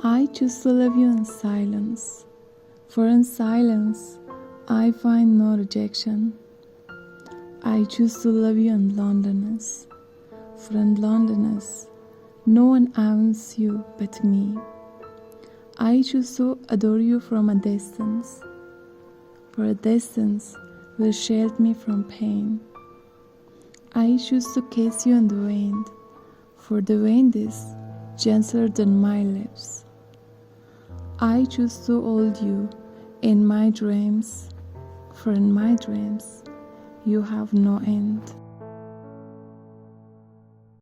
I choose to love you in silence, for in silence I find no rejection. I choose to love you in loneliness, for in loneliness no one owns you but me. I choose to adore you from a distance, for a distance will shield me from pain. I choose to kiss you in the wind, for the wind is gentler than my lips. I choose to hold you in my dreams, for in my dreams you have no end.